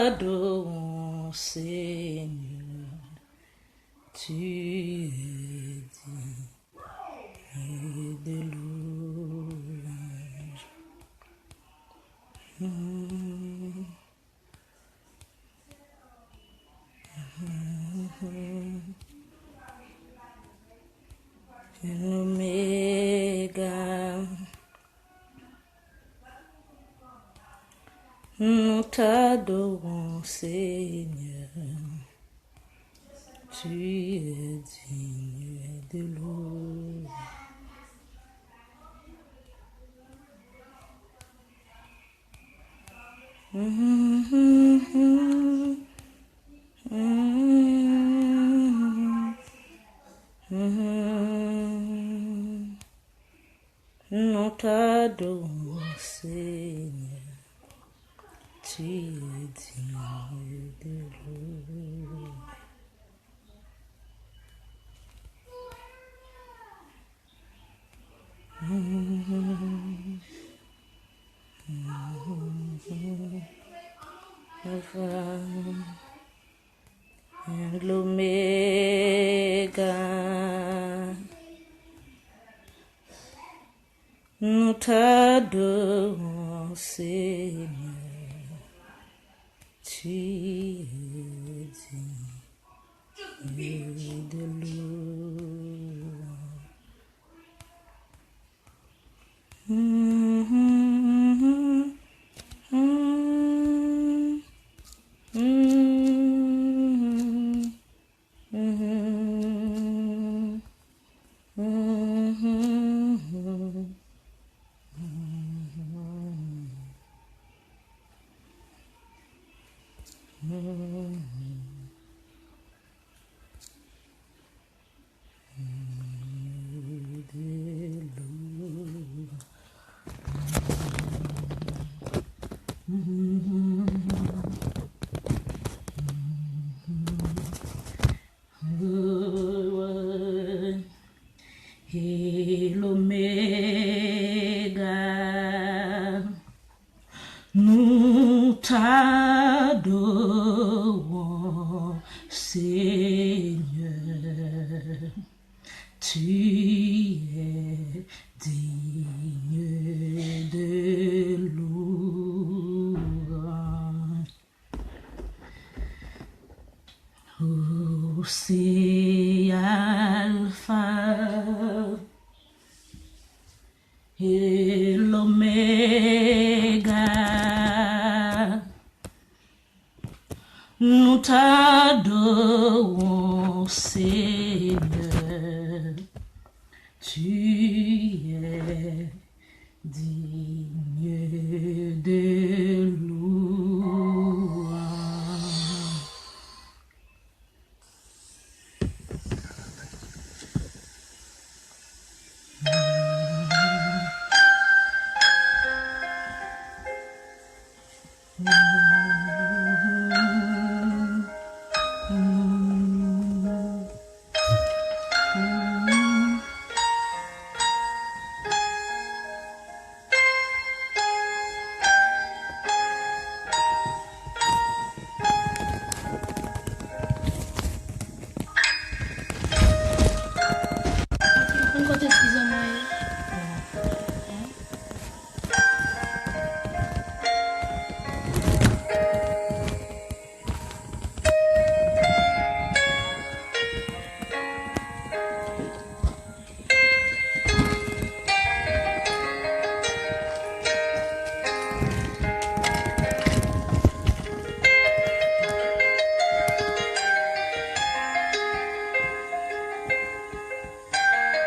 t'adorons, Seigneur, tu es digne de louange. L'Oméga, nous t'adorons, Seigneur, tu es digne de louange. Nous t'adorons, Seigneur, tu es digne de louange. L'Oméga, nous t'adorons, Seigneur, tu es digne de et l'Oméga, nous t'adorons, Seigneur, tu es digne de louange. Oh, c'est Alpha et l'Oméga, nous t'adorons, Seigneur, tu es digne de louange.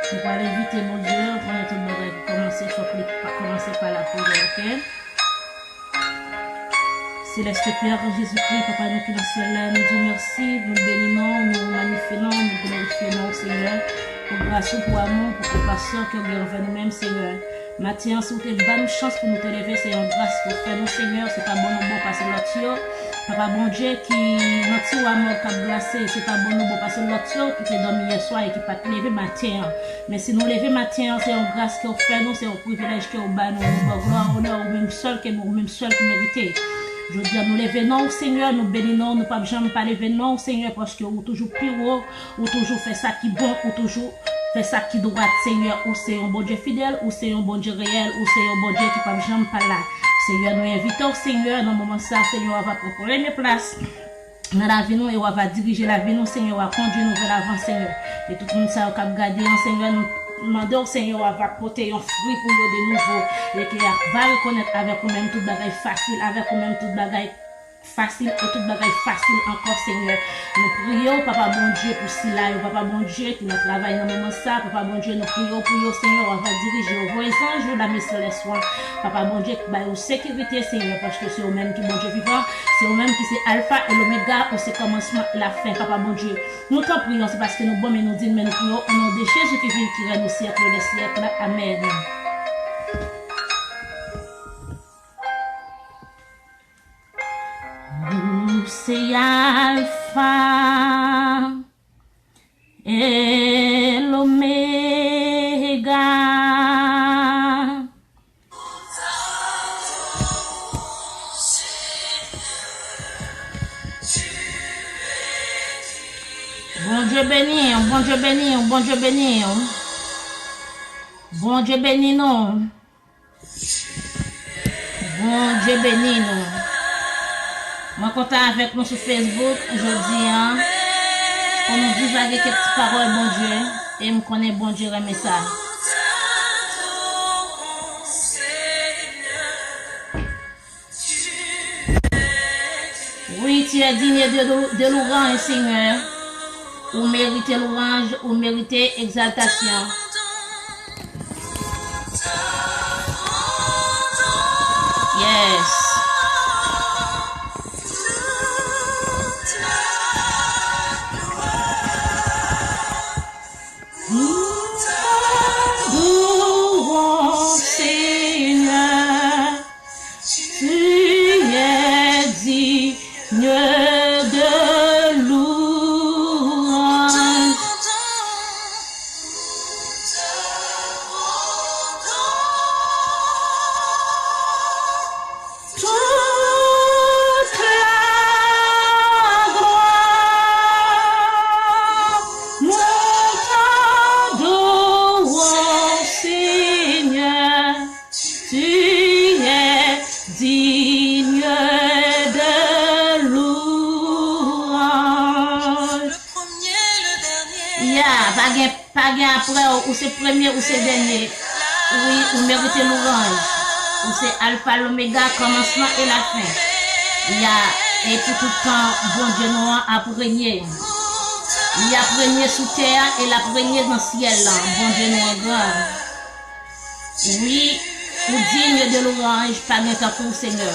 On va l'inviter, mon Dieu, on va tout le monde commencer, il faut commencer par la prière, ok? Céleste Père, Jésus-Christ, Papa, nous qui dans le ciel, là, nous disons merci, nous bénissons, nous magnifions, nous glorifions, Seigneur, pour grâce, pour amour, pour compassion que vous envers nous-mêmes, Seigneur. Matin, si vous avez une bonne chance pour nous élever, c'est une grâce pour faire nous, Seigneur, c'est pas bon ou bon parce que l'autre, Papa, bon Dieu, qui notre amour qui a glacé, c'est pas bon ou bon parce que l'autre qui est dormi hier soir et qui pas te lever matin. Mais si nous lever matin, c'est une grâce que vous faites nous, c'est un privilège que vous battez nous, gloire, honneur, même seul que nous, même seul qui méritez. Je dis, nous levons, Seigneur, nous bénissons, nous pas jamais pas lever, non, Seigneur, parce que vous toujours plus haut, vous toujours fait ça qui bon, vous toujours fait ça qui doit, Seigneur, ou c'est un bon Dieu fidèle, ou c'est un bon Dieu réel, ou c'est un bon Dieu qui pas jamais pas là. Seigneur, nous invitons, Seigneur, dans le moment ça, Seigneur, on va prendre première place dans la vie nous et on va diriger la vie nous, Seigneur, on va conduire nous vers l'avant, Seigneur. Et tout le monde ça, on va garder, Seigneur, nous demandons, Seigneur, on va porter un fruit pour nous de nouveau et qui va reconnaître avec nous-mêmes toute bagaille facile, avec nous-mêmes toute bagaille facile et toute bagaille facile encore, Seigneur. Nous prions, Papa bon Dieu, pour cela, Papa bon Dieu, qui nous travaille dans le moment ça, Papa bon Dieu, nous prions pour vous, Seigneur, on va diriger vos anges, la messe les soins, Papa bon Dieu, qui va aux sécurité, Seigneur, parce que c'est au-même qui bon Dieu vivant, c'est au-même qui c'est alpha et l'oméga, ou c'est commencement et la fin, Papa bon Dieu. Nous t'en prions, c'est parce que nous bon, mais nous disons, mais nous prions au nom de Jésus qui vit, qui règne au siècle des siècles. Amen. C'est Alpha et l'Oméga. Bon Dieu béni, bon Dieu béni, bon Dieu béni. Bon Dieu béni nous. Bon Dieu béni nous. Moi, content avec nous sur Facebook, aujourd'hui, on nous dit avec quelques paroles, bon Dieu, et me connaît, bon Dieu, remet ça. Oui, tu es digne de l'orange, Seigneur. Ou méritez l'orange, ou méritez exaltation. Yes. Après, ou c'est premier ou c'est dernier. Oui, vous méritez l'orange. Ou c'est alpha, l'oméga, commencement et la fin. Il y a, et pour tout le temps, bon Dieu noir a régné. Il y a régné sous terre et la régné dans le ciel. Bon Dieu noir grand. Oui, ou digne de l'orange, pas de temps pour Seigneur.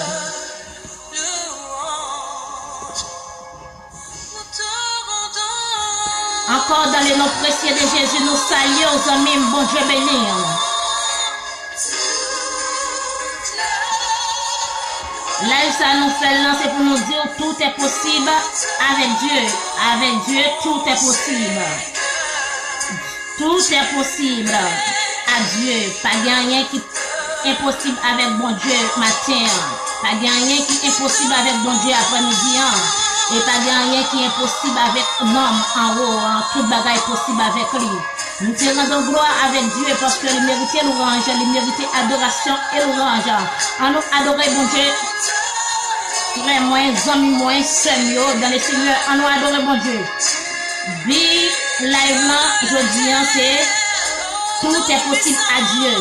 Encore dans les noms précieux de Jésus, nous saluons aux amis, bon Dieu béni. Là, ça nous fait là, c'est pour nous dire tout est possible avec Dieu. Avec Dieu, tout est possible. Tout est possible à Dieu. Pas rien qui est impossible avec bon Dieu matin. Pas rien qui est impossible avec bon Dieu après-midi. Et pas rien qui est impossible avec l'homme en haut, toute bagaille possible avec lui. Nous te rendons gloire avec Dieu parce que il méritait l'orange, il méritait adoration et l'orange. En nous adorer bon Dieu, très moins, amis moins, seigneur, dans les seigneurs, en nous adorer bon Dieu. Bi, live là, je dis, c'est tout est possible à Dieu.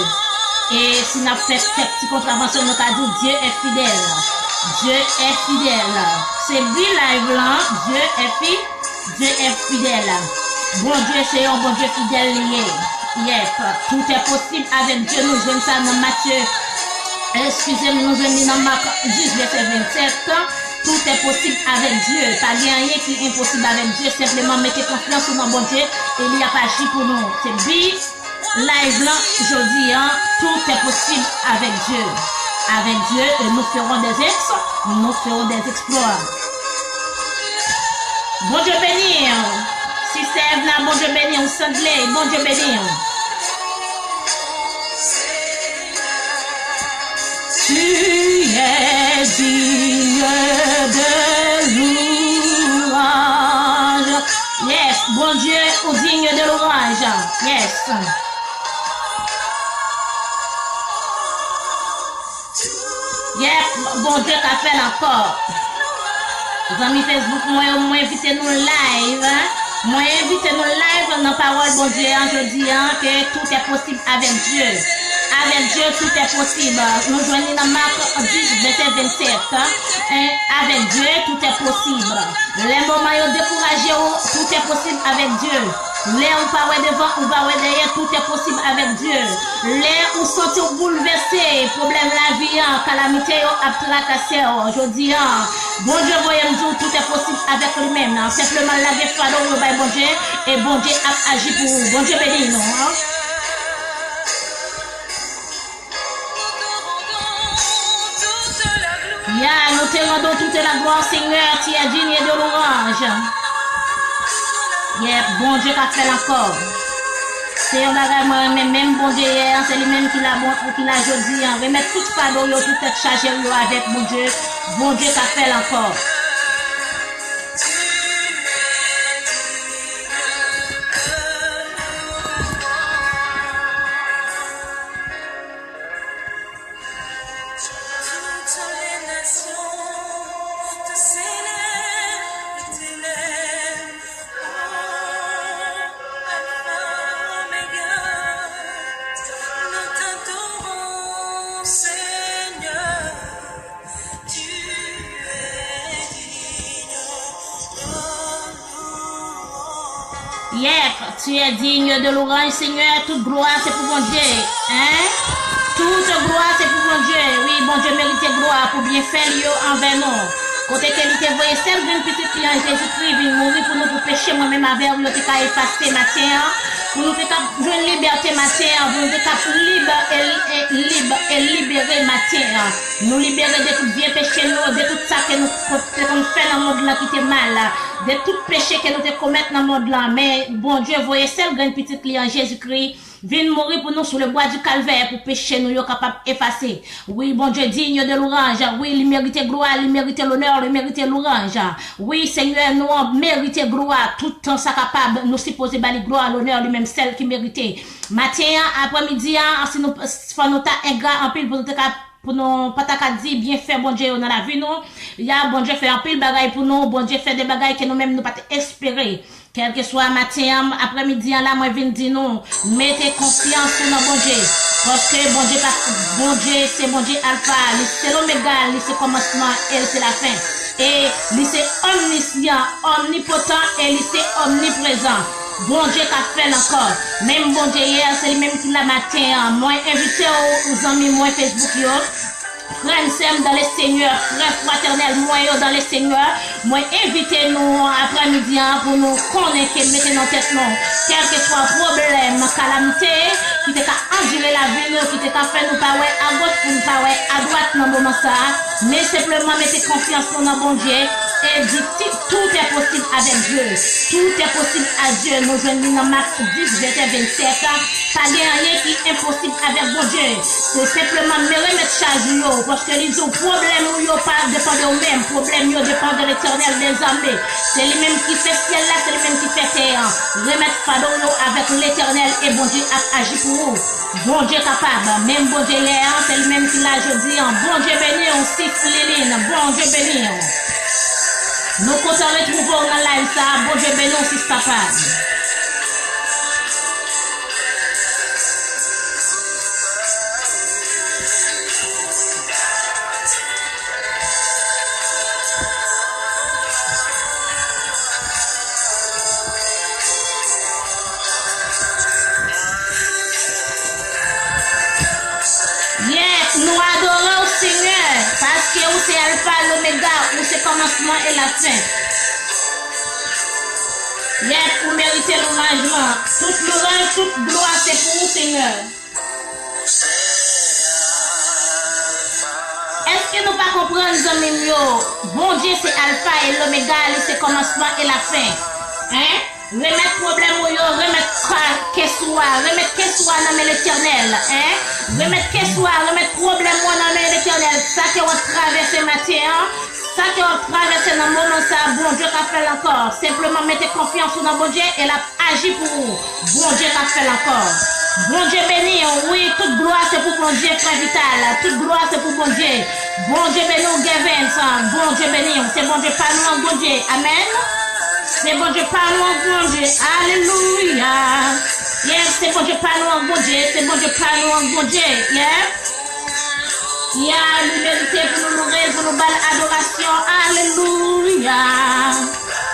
Et si nous avons fait cette petite contravention, nous avons dit Dieu est fidèle. Dieu est fidèle. C'est lui live là, Dieu est fidèle. Bon Dieu, c'est un bon Dieu fidèle lié. Yep, tout est possible avec Dieu. Nous venons ça dans Matthieu. Excusez-moi, nous venons dans Marc 10, verset 27. Tout est possible avec Dieu. Pas rien qui est impossible avec Dieu. Simplement mettez confiance dans mon Dieu et il y a pas agi pour nous. C'est lui live là, aujourd'hui, tout est possible avec Dieu. Avec Dieu, et nous ferons des exploits. Bon Dieu béni. Si c'est là, bon Dieu béni, on s'englait, bon Dieu béni. Tu es digne de louange. Yes, bon Dieu, ou digne de louange. Yes. Yes, bon Dieu qu'a fait encore. Les amis Facebook, moi invité nous live. Moi invité nous live dans parole bon Dieu. Je dis que tout est possible avec Dieu. Avec Dieu, tout est possible. Nous joignons dans Marc 10, verset 27. Avec Dieu, tout est possible. Les moments découragés, tout est possible avec Dieu. Les où pas devant ou pas derrière, tout est possible avec Dieu. Les où sont bouleversés, problème la vie, calamité, abtracassé, je dis, bon Dieu, voyez nous tout est possible avec lui-même. Simplement la vie, bon Dieu, et bon Dieu a agi pour vous. Bon Dieu béni, non? Nous te rendons toute la gloire, Seigneur, tu es digne de l'orange. Bon Dieu qu'a fait encore. C'est un bagage moi-même, même bon Dieu, c'est lui-même qui l'a jodi. Remettre toute fardeau, toute être chargée avec bon Dieu qu'a fait encore. Tu es digne de l'orange, Seigneur. Toute gloire, c'est pour mon Dieu. Toute gloire, c'est pour mon Dieu. Oui, bon Dieu mérite gloire pour bien faire envers nous. Côté qu'elle était voyée, celle d'une petite fille en Jésus-Christ, vient mourir pour nous pour pécher, moi-même avec nous, nous avons effacé matin. Pour nous avons une liberté matin, pour nous avons libre et libérer matin. Nous libérer de tout vieux péché, de tout ça que nous faisons dans le monde là qui était mal. De tout péché que nous te commettons dans le monde là. Mais bon Dieu, voyez celle grande petite fille en Jésus-Christ. Viens mourir pour nous sur le bois du calvaire pour pécher nous, yo capable effacer. Oui, bon Dieu, digne de l'orange. Oui, il mérite gloire, il mérite l'honneur, il mérite l'orange. Oui, Seigneur, nous mérite gloire. Tout temps ça capable, nous supposer bali gloire, l'honneur, lui-même celle qui méritait. Matin, après-midi, si nous faisons un gars en pile pour nous pas dire bien fait bon Dieu dans la vie nous. Il y a bon Dieu fait un pile bagaille pour nous, bon Dieu fait des bagailles que nous-mêmes nous pas espérer. Quel que soit matin, après-midi, là, moi, je viens dire non, mettez confiance dans bon Dieu. Parce que bon Dieu, c'est bon Dieu alpha, c'est l'oméga, c'est le commencement et c'est la fin. Et c'est omniscient, omnipotent et c'est omniprésent. Bon Dieu qu'a fait encore. Même bon Dieu hier, c'est lui-même qui l'a matin. Moi, invité aux amis, moi, Facebook, frères dans les seigneurs, frères fraternels, moi dans les seigneurs, moi invitez-nous après-midi pour nous connaître, mettre dans tête nous, quel que soit problème, calamité, qui t'a enduré la vie, qui t'a fait nous pas à gauche pour nous pas à droite dans le moment ça, mais simplement mettez confiance dans bon Dieu et dites tout est possible avec Dieu, tout est possible à Dieu. Nous venons dans Marc 10, verset 27, pas de rien qui est impossible avec bon Dieu, c'est simplement me remettre charge parce que les autres problèmes où ils pas dépendent de même, problème ils dépendent de l'Éternel des armées. C'est lui-même qui fait ciel là, c'est lui-même qui fait terre. Remettre fardeau avec l'Éternel et bon Dieu a agi pour vous. Bon Dieu capable, même bon Dieu hier, c'est lui-même qui l'a jeudi. Bon Dieu béni, on siffle Léline, bon Dieu béni. Nous comptons retrouver dans la live ça, bon Dieu béni, on siffle capable. Nous adorons au Seigneur parce que c'est Alpha, l'Oméga, où c'est commencement et la fin. Pour mériter l'hommagement. Toute louange, toute gloire, c'est pour vous, Seigneur. Est-ce que nous pas comprendre, les amis? Bon Dieu, c'est Alpha et l'Oméga, c'est commencement et la fin. Remettre problème ou yo, remettre qu'est-ce dans l'éternel, hein? Remettre remettre problème dans l'éternel. Ça que on traverse matin, ça que on traverse dans le moment ça, bon Dieu qu'a fait encore. Simplement mettez confiance dans bon Dieu et l'a agi pour vous. Bon Dieu qu'a fait encore. Bon Dieu béni, oui, toute gloire c'est pour bon Dieu, frère Vital. Toute gloire c'est pour bon Dieu. Bon Dieu béni, Gavin, bon Dieu béni, c'est bon Dieu, pas nous, bon Dieu. Amen. C'est bon Dieu, pas nous, bon Dieu. Alléluia. Yes, c'est bon Dieu, pas nous, bon Dieu. C'est bon Dieu, pas nous, bon Dieu. Yeah. Yeah, l'humilité pour nous louer, pour nous battre adoration. Alléluia.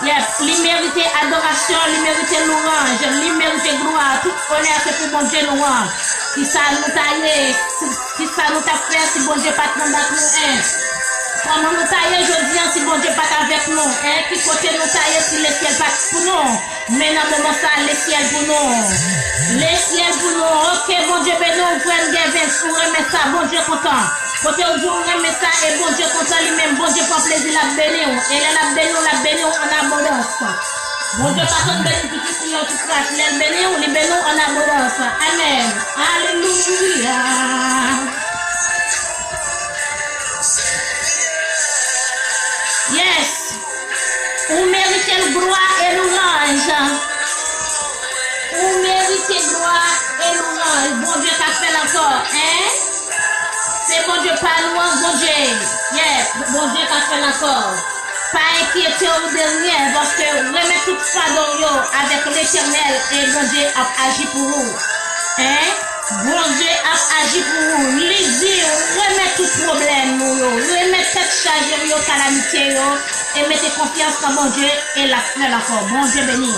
Yes, l'immérité adoration, l'immérité louange, l'immérité gloire, tout honneur c'est pour bon Dieu louange. Si ça nous taille, si ça nous t'a fait, si bon Dieu pas nous battre nous, comment nous tailler aujourd'hui, si bon Dieu pas avec nous, qui côté nous tailler si le ciel pas pour nous, mais dans le moment ça, le ciel pour nous, le ciel pour nous, ok bon Dieu béni, nous prenons Gavin, pour remettre ça, bon Dieu content. Côté où vous remettez ça et bon Dieu content lui-même, bon Dieu prend plaisir la bénir, et la bénir en abondance. Bon Dieu pas comme bénir tout ici, tout crache, les bénir en abondance. Amen. Alléluia. Yes. Vous méritez le gloire et l'orange. Vous méritez gloire et l'orange. Bon Dieu t'a fait encore, hein? C'est bon Dieu, pas loin, bon Dieu. Yeah, bon Dieu t'a fait encore. Pas inquiéter ou de rien, parce que remettre tout ça dans yo avec l'éternel et bon Dieu a agi pour vous. Hein? Bon Dieu a agi pour vous. Lisez, remettez tout problème, remettez cette charge, calamité, et mettez confiance dans bon Dieu et la fait encore. Bon Dieu béni.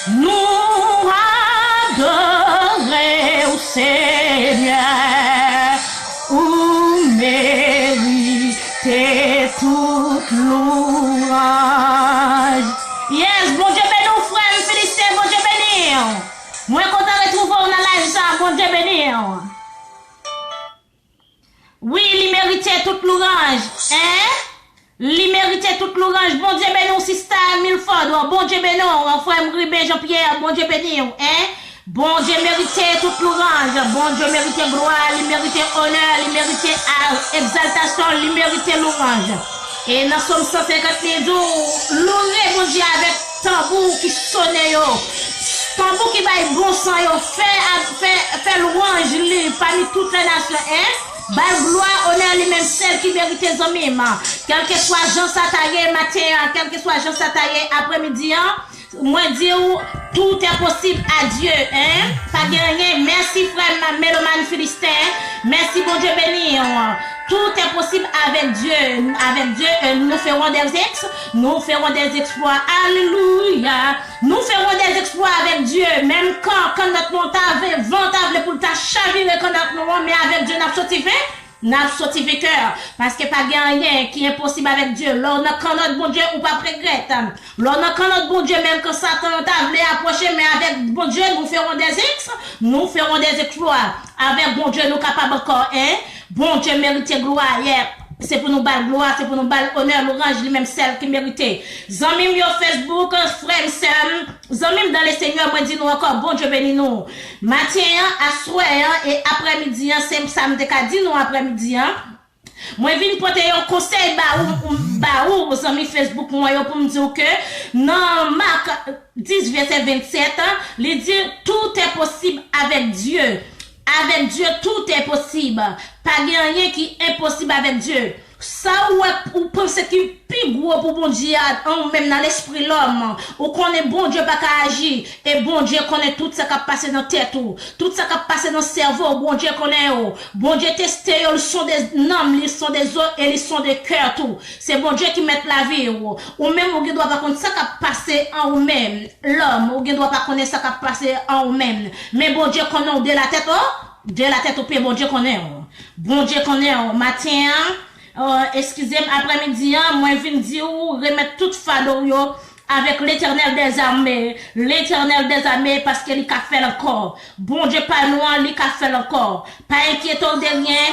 Nous adorer au Seigneur, ou mériter toute louange. Yes, bon Dieu béni, frère, félicité, bon Dieu béni. Moi, content de retrouver on a live ça, bon Dieu béni. Oui, il méritait toute louange, hein? Li méritait toute l'orange, bon Dieu béni, Sista Milford, bon Dieu béni, frère Mribé, Jean-Pierre, bon Dieu béni, hein? Bon Dieu méritait toute l'orange, bon Dieu méritait gloire, il méritait honneur, il méritait exaltation, il méritait l'orange. Et dans Somme 150 jours, louer bon Dieu avec tambour qui sonne yo, tambour qui va être bon sang yo, fait l'orange lui, parmi toutes les nations, hein? Bal gloire, honneur lui-même, celle qui mérite les hommes. Quel que soit Jean Sataye matin, quel que soit Jean Sataye après-midi, moi dire tout est possible à Dieu, hein? Pas gagné. Merci frère Mélomane Philistin. Merci bon Dieu béni. Tout est possible avec Dieu. Avec Dieu, nous ferons des exploits. Alléluia. Nous ferons des exploits avec Dieu. Même quand notre montagne ventable pour ta chavirer quand notre mais avec Dieu n'a sorti cœur. Parce que pas rien qui est possible avec Dieu. L'on a quand notre bon Dieu ou pas regrette. L'on a quand notre bon Dieu même que Satan t'a voulu approcher, mais avec bon Dieu, nous ferons des exploits. Avec bon Dieu, nous capables encore, hein? Bon Dieu mérite gloire, yeah. C'est pour nous battre gloire, c'est pour nous battre honneur, l'orange, lui-même celle qui méritait. Zamim yo Facebook, frère, Sam, Zamim dans les seigneurs, moi dis nous encore, bon Dieu béni nous. Matin, à soir, et après-midi, c'est samedi, dit nous après-midi, moi viens porter un conseil ou Zamim Facebook, moi pour me dire que, non, Marc 10, verset 27, il dit, tout est possible avec Dieu. Avec Dieu, tout est possible. Pas rien qui est impossible avec Dieu. Ça ou pensez que plus gros pour bon Dieu, même dans l'esprit l'homme, ou qu'on est bon Dieu pas qu'à agir, et bon Dieu connaît tout ça qui a passé dans la tête, tout ça qui a passé dans le cerveau, bon Dieu connaît, bon Dieu teste, ils sont des noms, ils sont des os et ils sont des cœurs, tout. C'est bon Dieu qui met la vie, ou même, ou ne doit pas connaître ça qui a passé en ou même, l'homme, ou ne doit pas connaître ça qui a passé en ou même, mais bon Dieu connaît de la tête au pied, bon Dieu connaît, matin, excusez-moi, après-midi, moi, je viens dire, remettre toute fado, avec l'Éternel des armées. L'Éternel des armées parce qu'il a fait encore. Bon Dieu, pas nous, il a fait encore. Pas inquiétant de rien,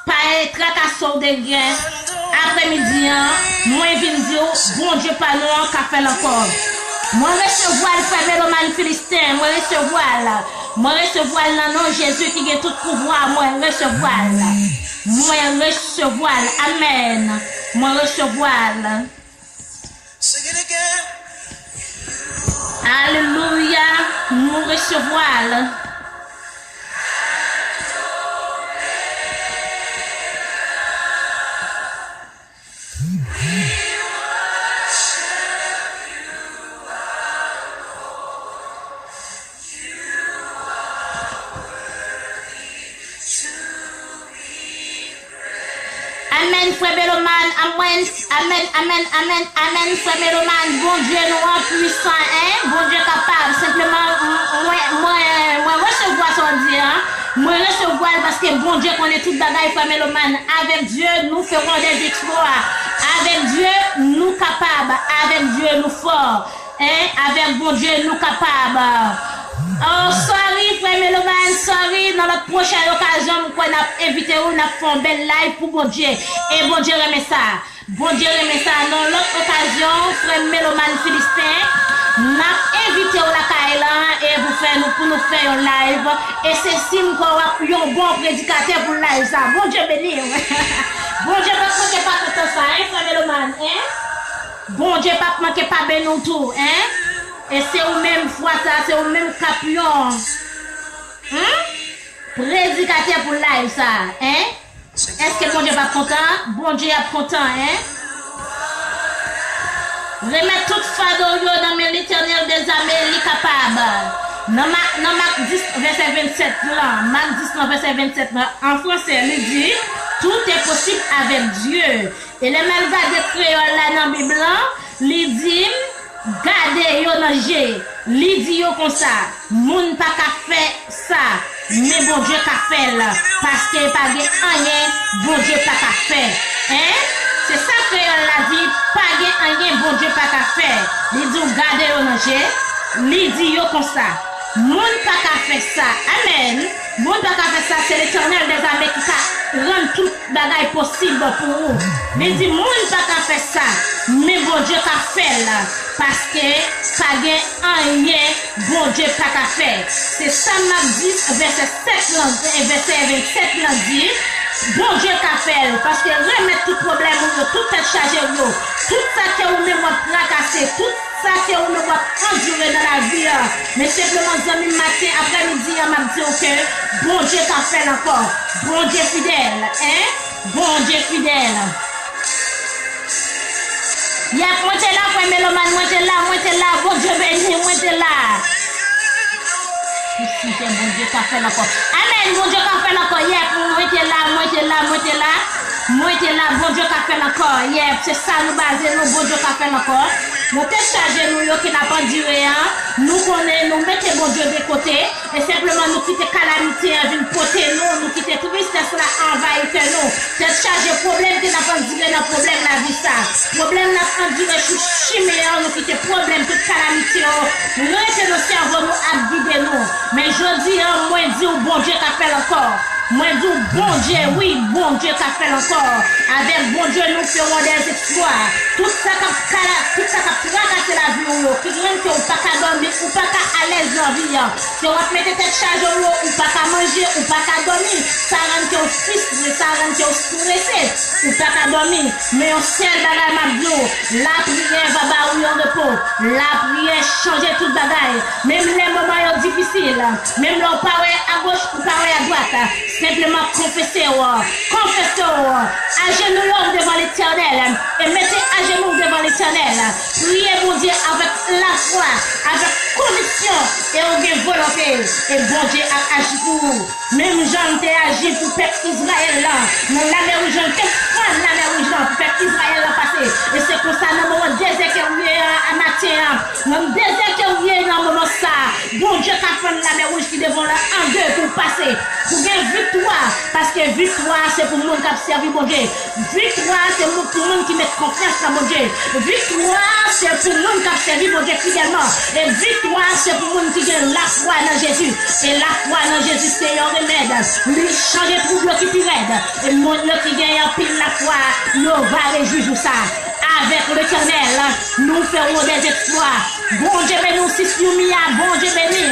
pas tracassant de rien. Après-midi, moi, je viens dire, bon Dieu, pas nous, il a fait encore. Moi, recevoir le frère Mélomane Philistin, moi, recevoir là. Moi, recevoir là, non, Jésus qui a tout pouvoir, moi, recevoir là. Moi, recevoir là. Amen. Moi, recevoir là. Alléluia, nous recevoir là. Amen, frère Mélomane, amen, amen, amen, amen, amen, frère Mélomane, bon Dieu nous rend puissant, hein, bon Dieu capable, simplement, moi, recevoir son Dieu, hein, moi, recevoir parce que bon Dieu connaît toute bagaille, frère Mélomane, avec Dieu, nous ferons des exploits, avec Dieu, nous capables, avec Dieu, nous forts, hein, avec bon Dieu, nous capables. Oh, sorry, frère Mélomane, sorry. Dans notre prochaine occasion, nous avons invité ou nous avons fait un bel live pour bon Dieu. Et bon Dieu remet ça. Bon Dieu remet ça. Dans l'autre occasion, frère Mélomane Philistin, nous avons invité ou la Kaila et pour nous faire un live. Et c'est si nous avons un bon prédicateur pour le live. Ça. Bon Dieu béni. Bon Dieu, pas manquer pas tout ça, hein, frère Mélomane, hein? Bon Dieu, pas manquer pas ben nous tout, hein? Et c'est au même fois ça, c'est au même capion. Prédicateur pour live ça, hein? Est-ce que bon Dieu pas content? Bon Dieu est content, hein? Remettre toute fardeau dans l'Éternel des armées, il est capable. Dans Marc 10, verset 27, là, Marc 10, verset 27, là, en français, il dit, tout est possible avec Dieu. Et les malvadés créoles là dans la Bible, il dit, gardez yo nanger, li di yo comme ça, moun pa ka fait ça, mais bon Dieu ka fait là, parce que pas rien, bon Dieu pas ka fait, hein? C'est ça que on l'a dit, pas rien, bon Dieu pas ka fait. Li di gardez yo nanger, li di yo comme ça, moun pa ka fait ça, amen. Moun pa ka fait ça, c'est l'Éternel des armées qui ka rend tout bagaille possible pour vous. Li di moun pa ka fait ça, mais bon Dieu ka fait là. Parce que pas rien, bon Dieu pas qu'à faire. C'est ça Marc 10, verset 7 et verset 27 là dit, bon Dieu qu'a fait. Parce que remettre tout problème, tout est chargé, tout ça que vous me tracasser, tout ça que vous me endurer dans la vie. Mais simplement, demain matin, après-midi, on m'a dit que bon Dieu qu'a fait encore. Bon Dieu fidèle, hein? Bon Dieu fidèle. Y'a moi t'es là, frère Mélomane, moi t'es là, bon Dieu béni, moi t'es là. Si c'est bon Dieu qui a fait encore. Amen, bon Dieu qui a fait encore. Moi t'es là, bon Dieu qui a fait encore. C'est ça nous baser, nous, bon Dieu qui a fait encore. Nous t'es chargé, nous, qui n'a pas duré, nous connaissons, nous mettons bon Dieu de côté, et simplement nous quitter calamité, une côté, nous quitter tristesse là, envahir nous. T'es chargé, problème qui n'a pas duré, dans problème la vie ça. Problème n'a pas duré, chimère, nous quitter problème, toute calamité, nous restons nos cerveaux, nous abdider nous. Mais je dis, moi, dis, bon Dieu qui a fait encore. Moi, je dis, bon Dieu, oui, bon Dieu qui a fait encore. Avec bon Dieu, nous ferons des exploits. Tout ça qui a tracassé la vie, qui rend que vous pas qu'à dormir, ou pas qu'à à l'aise dans la vie. Si vous mettez tête charge, ou pas qu'à manger, ou pas qu'à dormir, ça rend que vous frustrez, ça rend que vous stressez, ou pas qu'à dormir. Mais on sert dans la mabio, la prière va barouiller en repos, la prière change toute bagaille. Même les moments difficiles, même là, on parle à gauche, ou parle à droite. Simplement confessez-vous, agenouillez devant l'Éternel et mettez à genoux devant l'Éternel. Priez mon Dieu avec la foi, avec conviction et avec volonté. Et bon Dieu a agi pour vous. Même Jean a agi pour le peuple Israël là. Dans la mer où Jean a prendre la mer où Jean pour le peuple Israël là passé. Et c'est pour ça dans le moment désert que vous à matin, dans le désert que vous dans le moment ça, bon Dieu a fait la mer rouge qui devant là en deux pour passer. Pour gagner victoire, Parce que victoire, c'est pour le monde qui a servi mon Dieu. Victoire, c'est pour le monde qui met confiance dans mon Dieu. Victoire, c'est pour le monde qui a servi mon Dieu fidèlement. Et victoire, c'est pour le monde qui a la foi dans Jésus. Et la foi dans Jésus, c'est un remède. Lui changer trouble qui plus raide. Et le monde qui gagne en pile la foi, nous va réjouir tout ça. Avec l'Éternel, nous ferons des exploits. Bon Dieu béni, sister Yumia, bon Dieu béni.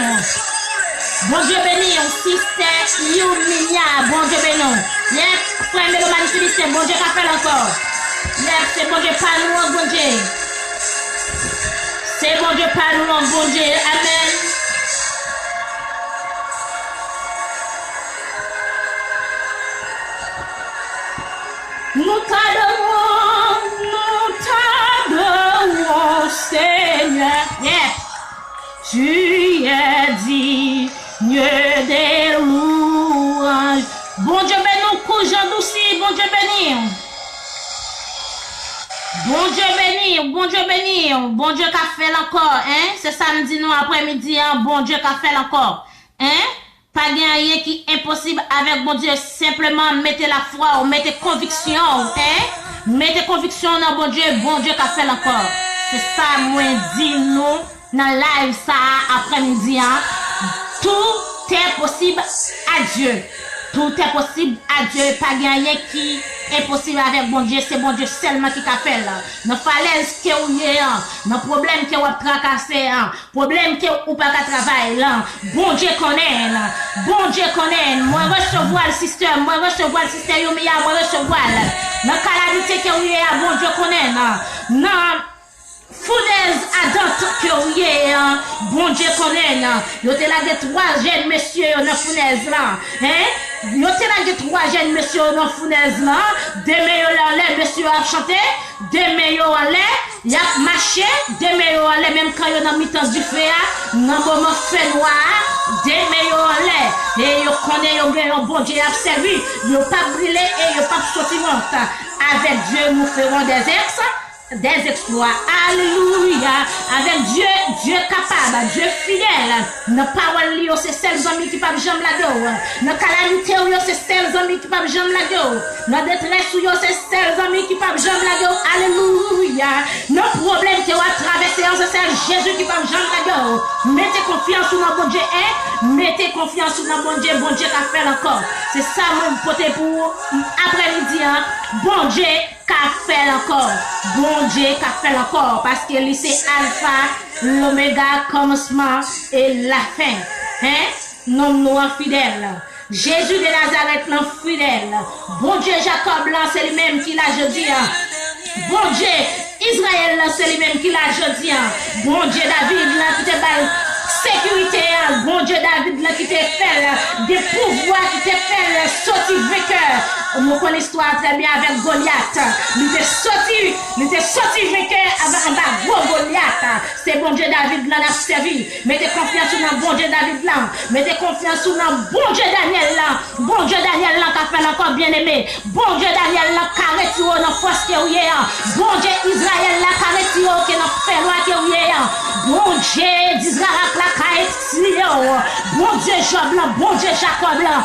Bon Dieu béni, sister Yumia, bon Dieu béni. Yes, frère Mélomane Philistine, bon Dieu qu'appelle encore. Yes, c'est bon Dieu, pas nous, bon Dieu. C'est bon Dieu, pas nous, bon Dieu. Amen. Nous t'adorons, Seigneur. Yeah. Tu es digne des louanges. Bon Dieu béni, cousin douci, bon Dieu béni. Bon Dieu béni, bon Dieu béni. Bon Dieu qu'a fait encore, hein? C'est samedi nous après-midi, hein? Bon Dieu qu'a fait encore, hein? Pas rien qui est impossible avec bon Dieu. Simplement mettez la foi, mettez conviction, hein? Mettez conviction dans bon Dieu qu'a fait encore. C'est ça, moi, dis nous, dans live ça, après-midi, hein? Tout est possible à Dieu. Tout est possible à Dieu. Pas rien qui est possible avec bon Dieu. C'est bon Dieu seulement qui a fait là. Nos falaises que vous avez, nos problèmes que vous avez tracassé, problèmes que vous n'avez pas travailler là. Bon Dieu connaît là. Bon Dieu connaît. Moi recevoir le système. Moi recevoir le système Yumia. Moi recevoir la calamité que vous avez, bon Dieu connaît là. Non. Fournaise à d'autres que vous avez, bon Dieu connaît là. Vous avez là des 3 jeunes messieurs dans la fournaise là. Hein? Vous avez là des 3 jeunes messieurs dans la fournaise là. Demain, là, monsieur a chanté. Demain, là, il a marché. Demain, là, même quand il y a dans mi-temps du feu, dans le moment fait noir. Demain, là, et vous connaissez, vous bon Dieu a servi. Vous n'avez pas brûlé et vous n'avez pas sorti monte. Avec Dieu, nous ferons des exploits. Alléluia. Avec Dieu, Dieu capable, Dieu fidèle. Nos paroles, c'est celles amis qui peuvent jamais la go. Nos calamités, c'est celles amis qui peuvent jamais la go. Nos détresse, c'est celles amis qui peuvent jamais la go. Alléluia. Nos problèmes qui ont traversé, c'est celles Jésus qui peuvent jamais la go. Mettez confiance sur notre bon Dieu. Mettez confiance sur notre bon Dieu qui a fait encore. C'est ça, mon côté pour après-midi. Bon Dieu qu'a fait encore. Bon Dieu qu'a fait encore. Parce que lui c'est alpha, l'oméga, commencement et la fin. Hein? Nomme-nous fidèle. Jésus de Nazareth, non fidèle. Bon Dieu Jacob, là, c'est lui-même qui l'a jeudi. Bon Dieu Israël, là, c'est lui-même qui l'a jeudi. Bon Dieu David, là, qui te balle sécurité, bon Dieu David, là, qui te fait des pouvoirs, qui te fait sortir vainqueur. On connaît l'histoire très bien avec Goliath. Il était sorti vainqueur avec un gros Goliath. C'est bon Dieu David là n'a servi. Mettez confiance sur le bon Dieu David là. Mettez confiance sur le bon Dieu Daniel là. Bon Dieu Daniel là qui a fait encore bien aimé. Bon Dieu Daniel là qui a retiré dans force que vous avez. Bon Dieu Israël là qui a retiré qui n'a fait loi que vous avez. Bon Dieu d'Israël là qui a retiré. Bon Dieu Job là, bon Dieu Jacob là.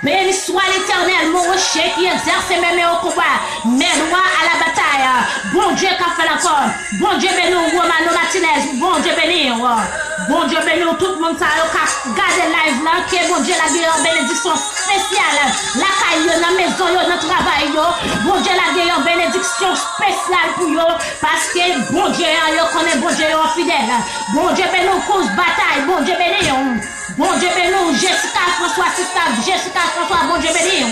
Béni soit l'Éternel, mon rocher qui exerce mes mains au combat, mes rois à la bataille. Bon Dieu qui a fait encore. Bon Dieu béni, Romano Martinez. Bon Dieu béni. Bon Dieu béni, tout le monde qui a gardé live là, que bon Dieu la guerre en bénédiction spéciale. La caille, dans la maison, dans le travail. Bon Dieu la guerre en bénédiction spéciale pour eux. Parce que bon Dieu, on connaît bon Dieu fidèle. Bon Dieu béni, cause bataille. Bon Dieu béni. Bon Dieu béni, Jessica François, Jessica François, bon Dieu béni.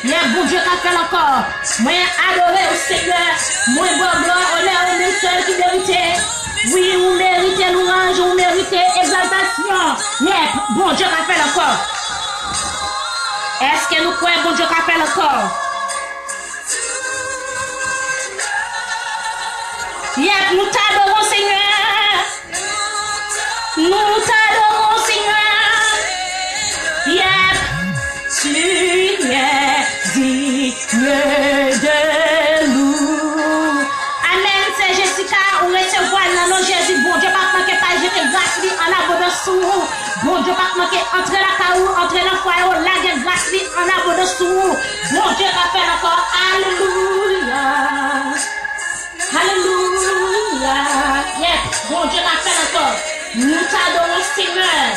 Il y a bon Dieu qui a fait encore. Moi, adoré au Seigneur. Moi, bon gloire, honneur au même seul qui méritait. Oui, vous méritez louange, vous méritez exaltation. Yeah, bon Dieu qui a fait encore. Est-ce que nous croyons bon Dieu qui a fait encore? Yeah, nous t'adorons, Seigneur. Nous t'adorons, Seigneur. Yep, tu es digne de loup. Amen, c'est Jessica, on recevoir dans le nom Jésus. Bon Dieu, pas que pas jeter grâce en abondance sous. Bon Dieu, pas manquer entre la caou, entre le foyer, la guerre grâce en abondance sous. Bon Dieu, va faire encore. Alléluia. Alléluia. Yes, bon Dieu, va faire encore. Nous t'adorons, Seigneur.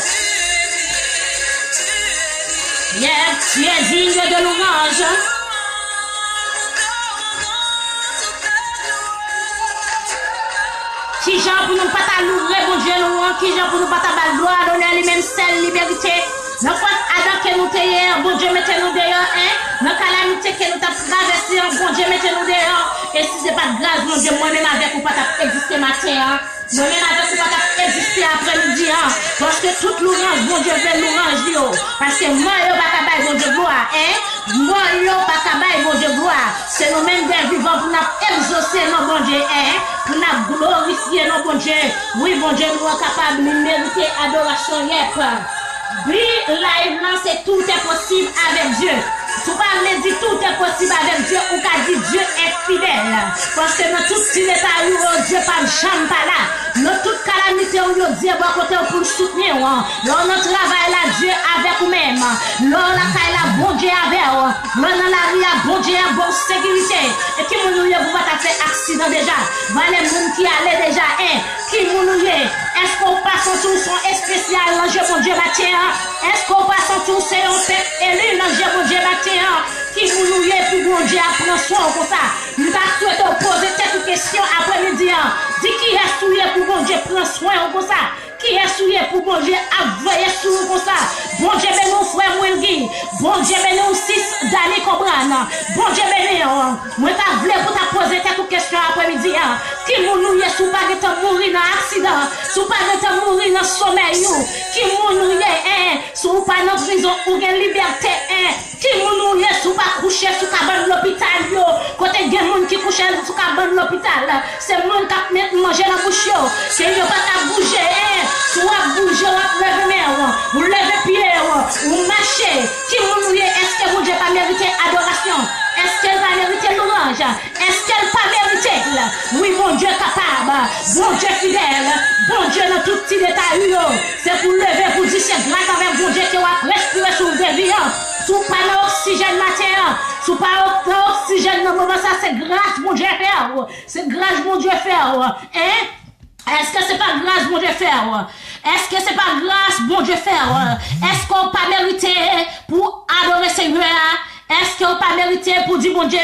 Yes, tu es digne de louange. Qui j'en pour nous pas ta louer, bon Dieu, nous, qui j'en pour nous pas ta belle gloire, donner lui-même celle liberté. Nous faisons Adam que nous t'ayons, bon Dieu, mettez-nous dehors, hein. Dans calamité que nous t'avons traversé, bon Dieu, mettez-nous dehors. Et si ce n'est pas de grâce, mon Dieu, moi-même avec ou pas t'as existé matin, hein. Moi-même avec ou pas t'as existé après-midi, hein. Parce que toute louange, bon Dieu, fait louange, yo. Parce que moi, yo, pas qu'à bailler, bon Dieu, gloire, hein. Moi, yo, pas qu'à bailler, bon Dieu, gloire. C'est nous-mêmes des vivants pour nous exaucer, non, bon Dieu, hein. Pour nous glorifier, non, bon Dieu. Oui, bon Dieu, nous sommes capables de mériter adoration, yep. Oui, live, non, c'est tout est possible avec Dieu. Tu parles dit tout est possible avec Dieu, ou qu'a dit Dieu est fidèle. Parce que dans tout si l'état où Dieu pas jamais pas là. Dans toute calamité où Dieu va côté pour le soutenir. Dans notre travail là, Dieu avec vous-même. Dans la caille là, bon Dieu avec vous. Dans la rue, bon Dieu a bonne sécurité. Et qui vous vous va faire accident déjà. Valez moun qui allait déjà, hein. Qui vous est-ce qu'on passe en tout son spécial dans Dieu mon Dieu matin? Est-ce qu'on passe en tout c'est un peuple élu dans Dieu mon Dieu matin? Qui vous nous est pour mon Dieu à prendre soin comme ça? Nous avons souhaité poser cette question après-midi. Dis qui est souillé pour mon Dieu prendre soin comme ça? Qui est souillé pour mon Dieu à veiller sur comme ça? Bon Dieu béni mon frère Mwengi. Bon Dieu béni mon fils Dani Cobran. Bon Dieu béni. Moi t'as voulu pour t'a poser cette question après-midi. Qui nous est sous pas de mourir dans accident? Sous pas de mourir dans sommeil? Qui nous est sous pas dans prison ou gain liberté? Qui nous est sous pas coucher sous cabane l'hôpital? Côté des gens qui couchent sous cabane l'hôpital. C'est monde qui met manger dans bouche. C'est yo pas ta bouger. Soit bouger ou lever main, ou lever pied, ou marcher. Qui nous est? Est-ce que mon Dieu pas mérité adoration? Est-ce qu'elle va mériter l'orange? Est-ce qu'elle pas mérité? Oui, bon Dieu capable, bon Dieu fidèle, bon Dieu dans tout petit détail. C'est pour lever, pour dire c'est grâce avec bon Dieu qui va respirer sur le vie. Sous pas d'oxygène matin, sous pas d'oxygène dans le moment, ça c'est grâce bon Dieu faire. C'est grâce bon Dieu faire. Hein? Est-ce que c'est pas grâce bon Dieu faire? Est-ce que c'est pas grâce bon Dieu faire? Est-ce qu'on pas mérité pour adorer Seigneur? Est-ce qu'on pas mérité pour dire bon Dieu,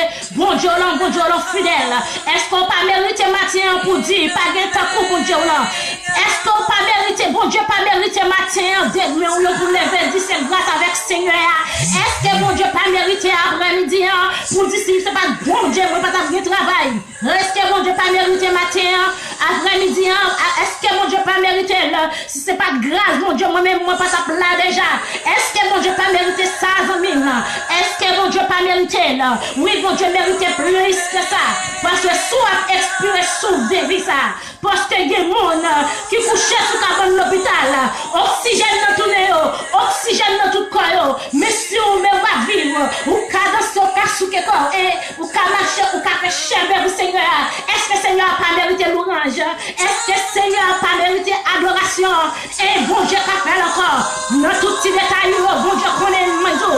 fidèle? Est-ce qu'on pas mérité matin pour dire pas de temps pour bon Dieu là? Est-ce qu'on pas mérité, bon Dieu pas mérité matin pour lever dire c'est grâce avec Seigneur? Est-ce que bon Dieu pas mérité après-midi pour dire si c'est pas bon Dieu, moi pas de travail? Est-ce que bon Dieu pas mérité matin après-midi? Est-ce que bon Dieu pas mérité si c'est pas grâce, mon Dieu, moi-même moi pas là déjà? Est-ce que bon Dieu pas mérité ça, est-ce que bon Dieu pas mérité là? Oui, bon Dieu mérite plus que ça. Parce que soit expiré sous des vies ça. Parce que des gens qui couchent sous cabane l'hôpital, oxygène dans tout le oxygène dans tout le corps. Mais si on me va vivre, ou qu'à danser, ou qu'à souquer corps, ou qu'à marcher, ou qu'à faire chèvre au Seigneur. Est-ce que le Seigneur n'a pas mérité l'orange? Est-ce que le Seigneur n'a pas mérité adoration? Et bon Dieu qu'a fait encore. Dans tout petit détail, bon Dieu connaît le maison.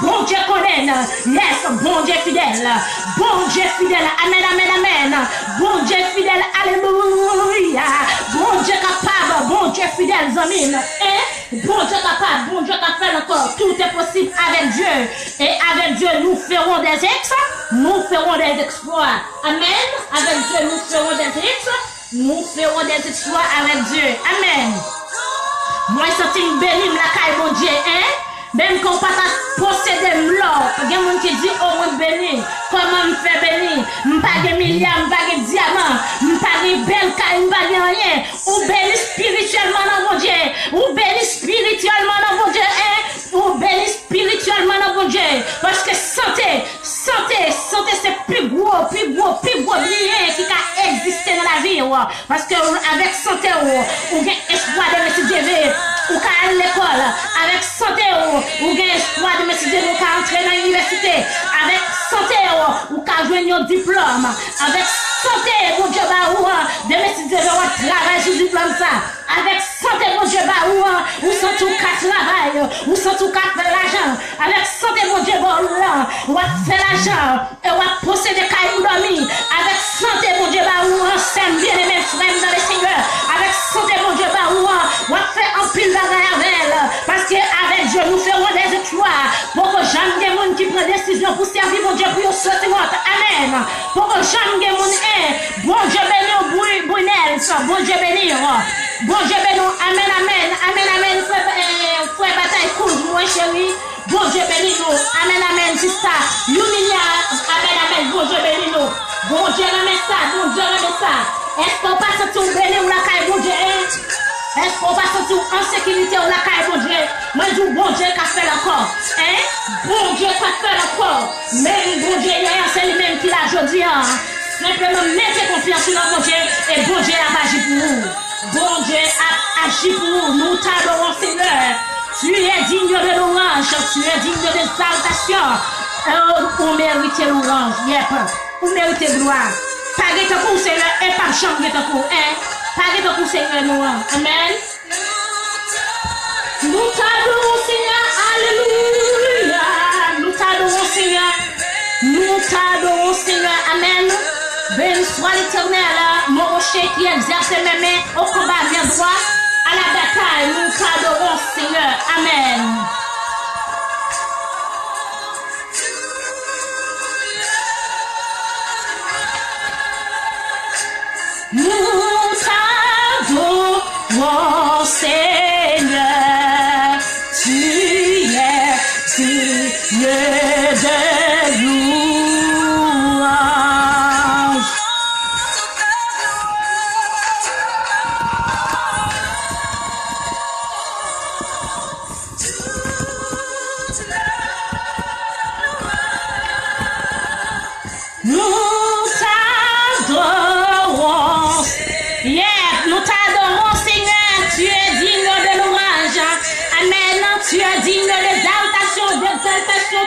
Bon Dieu connaît. Yes, bon Dieu fidèle. Bon Dieu fidèle. Amen, amen, amen. Bon Dieu fidèle. Alléluia. Bon Dieu capable. Bon Dieu fidèle, Zamine. Et bon Dieu capable. Bon Dieu capable encore. Tout est possible avec Dieu. Et avec Dieu, nous ferons des exploits. Nous ferons des exploits. Amen. Avec Dieu, nous ferons des exploits. Nous ferons des exploits avec Dieu. Amen. Moi, je suis béni, la caille, bon Dieu. Même quand on pas posséder l'or, il y a des gens qui disent, oh, moi, béni. Comment me faire béni? Je n'ai pas de milliards, je n'ai pas de diamants, je n'ai pas de belle caille, je n'ai pas de rien. Ou béni spirituellement dans mon Dieu. Ou béni spirituellement dans mon Dieu. Ou béni spirituellement dans mon Dieu. Parce que santé, c'est plus gros bien qui a existé dans la vie. Parce que avec santé, on a espoir de m'étudier, ou qu'à l'école. Avec santé, on a espoir de m'étudier, ou qu'à entrer dans l'université. Avec santé, ou qu'à jouer un diplôme. Avec santé, mon Dieu, de m'étudier, on travaille sur le diplôme ça. Avec santé, mon Dieu, travail, ou sans tout cas faire l'argent, avec santé, mon Dieu, bon là, ou à faire l'argent, et ou à posséder caillou dormi, avec santé, mon Dieu, bah, ou ensemble, bien aimé frère dans le Seigneur, avec santé, mon Dieu, bah, ou à faire un pile bagaille avec elle, parce que avec Dieu, nous ferons des exploits, pour que jamais des gens qui prennent décision pour servir, mon Dieu, pour sortir, amen, pour que jamais des gens, bon Dieu béni, Brunel, bon Dieu béni, bon Dieu béni, amen, amen, amen, amen, frère bataille cool, moi chéri, bon Dieu béni nous, amen, amen, c'est ça, Yuminia, amen, amen, bon Dieu béni nous, bon Dieu remet ça, bon Dieu remet ça, est-ce qu'on passe tout béni ou la caille, bon Dieu, est-ce qu'on passe tout en sécurité ou la caille, bon Dieu, moi je dis bon Dieu qui a fait encore, hein, bon Dieu qui a fait encore, même bon Dieu, c'est lui-même qui l'a aujourd'hui, simplement mettez confiance dans mon Dieu et bon Dieu a agi pour vous. Bon Dieu a agi pour vous. Nous t'adorons Seigneur. Tu es digne de l'orange. Tu es digne de l'exaltation. On mérite l'orange. Yep. On mérite gloire. Pas de pour Seigneur et pas chambre de pour. Pas de pour Seigneur nous. Amen. Nous t'adorons Seigneur. Alléluia. Nous t'adorons Seigneur. Nous t'adorons Seigneur. Amen. Béni soit l'Éternel, mon rocher qui exerce mes mains au combat bien droit, à la bataille, nous t'adorons Seigneur. Amen. Nous t'adorons Seigneur, tu es digne de louange.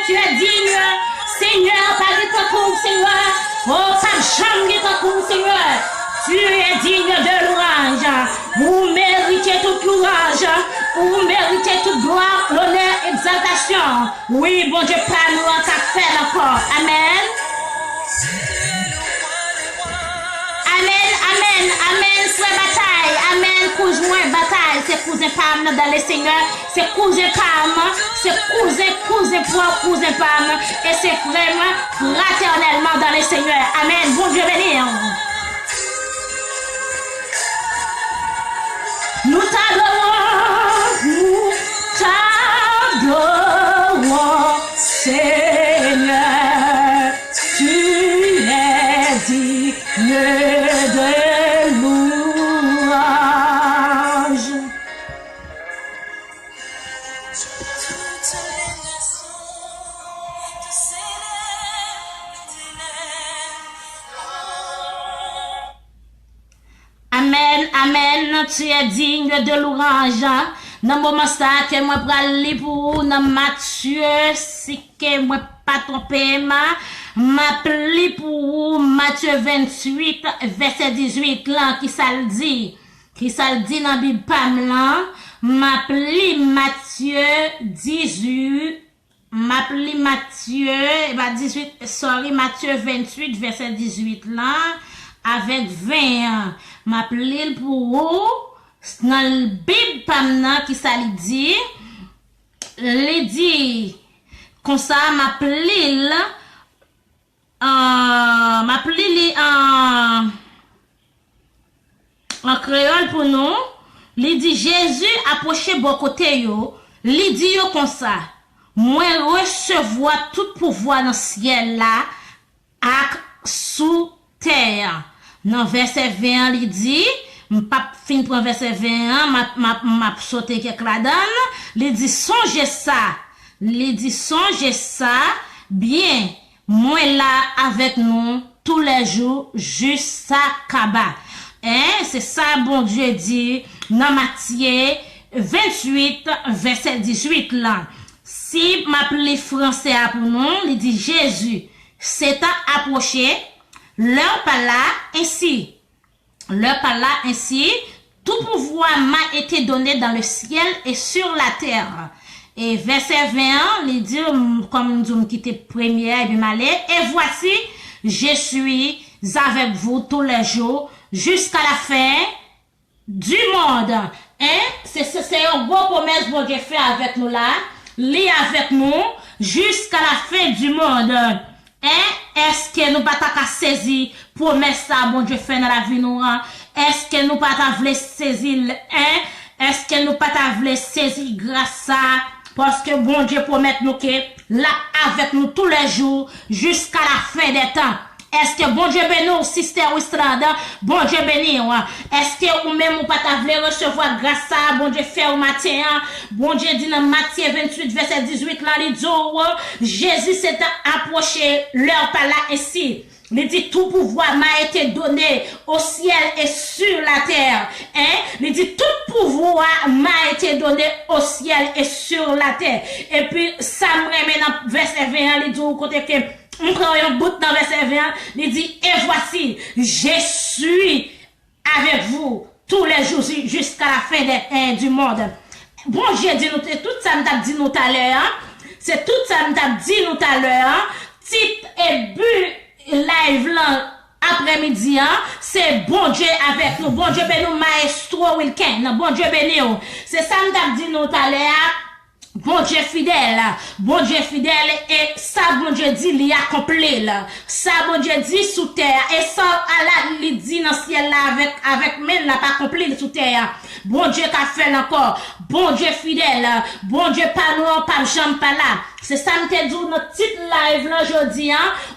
Tu es digne, Seigneur, par ton coup, Seigneur. Oh, par jamais ton coup, Seigneur. Tu es digne de louange. Vous méritez toute louange. Vous méritez toute gloire, l'honneur, exaltation. Oui, bon Dieu, pas nous en faire encore. Amen. Amen, amen, amen, soit bataille, amen, cousin bataille, c'est cousin Pam dans les seigneurs, c'est cousin Pam, c'est cousin pour cousin Pam, et c'est vraiment fraternellement dans les seigneurs, amen, bon Dieu béni. Nous t'adorons, Seigneur, tu es digne de louange. Amen, amen, tu es digne de louange. Dans le moment ça que moi pral li pour dans Matthieu, si que moi pas trompé m'a pli pour Matthieu 28 verset 18 là qui ça le dit dans Bible pam là, m'a pli Matthieu 18 Matthieu 28 verset 18 là avec 20 m'a pli pour dans le Bible pam là qui ça dit comme ça m'a pli en créole pour nous, il dit Jésus approché bon côté yo, il dit yo comme ça, moi recevoir tout pouvoir dans le ciel là ak sous terre. Dans verset 20 il dit m'pas fin pour verset 21 m'a sauté quelque la donne, il dit songez ça bien. Moi là avec nous tous les jours jusqu'à Kaba. C'est ça bon Dieu dit dans Matthieu 28 verset 18 là. Si m'appelé français pour nous, il dit Jésus s'est approché, leur par là ainsi tout pouvoir m'a été donné dans le ciel et sur la terre. Et verset 21, il dit, comme nous quitté première, et voici, je suis avec vous tous les jours jusqu'à la fin du monde. Hein? C'est une bonne promesse que Dieu fait avec nous là. Lis avec nous jusqu'à la fin du monde. Hein? Est-ce que nous pas ta saisir promesse ça bon Dieu fait dans la vie nous? Est-ce que nous pas ta voulu saisir? Hein? Est-ce que nous pas ta voulu saisir grâce à parce que bon Dieu promet nous que là avec nous tous les jours jusqu'à la fin des temps. Est-ce que bon Dieu béni ou sister ou strada, bon Dieu béni ou est-ce que ou même ou pas ta voulu recevoir grâce à bon Dieu fait au matin, bon Dieu dit dans Matthieu 28 verset 18 là il dit Jésus s'est approché leur par là ici. Il dit tout pouvoir m'a été donné au ciel et sur la terre. Hein? Il dit tout pouvoir m'a été donné au ciel et sur la terre. Et puis ça me remet dans verset 20, il dit au côté que encore un bout dans verset 20, il dit et voici, je suis avec vous tous les jours jusqu'à la fin du monde. Bon Dieu dit nous tout ça me t'a dit nous tout à l'heure. C'est tout ça me t'a dit nous tout à l'heure. Titre et but live là après-midi c'est bon Dieu avec nous, bon Dieu béni nous maestro weekend, bon Dieu béni c'est ça me dit nous tout à l'heure. Bon Dieu fidèle et ça bon Dieu dit il accompli là, ça bon Dieu dit sous terre et ça Allah il dit dans ciel là avec même là pas accompli sous terre. Bon Dieu qu'a fait encore, bon Dieu fidèle, bon Dieu pas nous pas jamais pas là. C'est ça me te dit notre petite live là aujourd'hui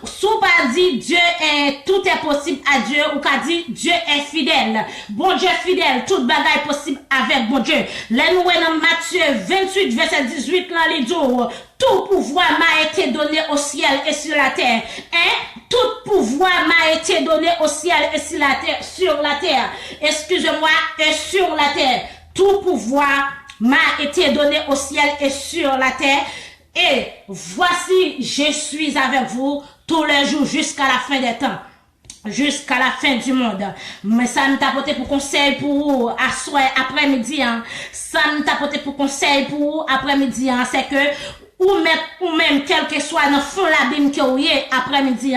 sous pas dit Dieu est tout est possible à Dieu ou qu'a dit Dieu est fidèle. Bon Dieu fidèle, toute bagaille possible avec bon Dieu. Là nous dans Matthieu 28 verset 18 là il dit tout pouvoir m'a été donné au ciel et sur la terre. Hein? Tout pouvoir m'a été donné au ciel et sur la terre. Excusez-moi, et sur la terre. Tout pouvoir m'a été donné au ciel et sur la terre. Et voici, je suis avec vous tous les jours jusqu'à la fin des temps. Jusqu'à la fin du monde. Mais ça me tapote pour conseil pour vous à soir après-midi. Ça me tapote pour conseil pour vous après-midi. C'est que ou même quel que soit dans fond la bim que vous après-midi,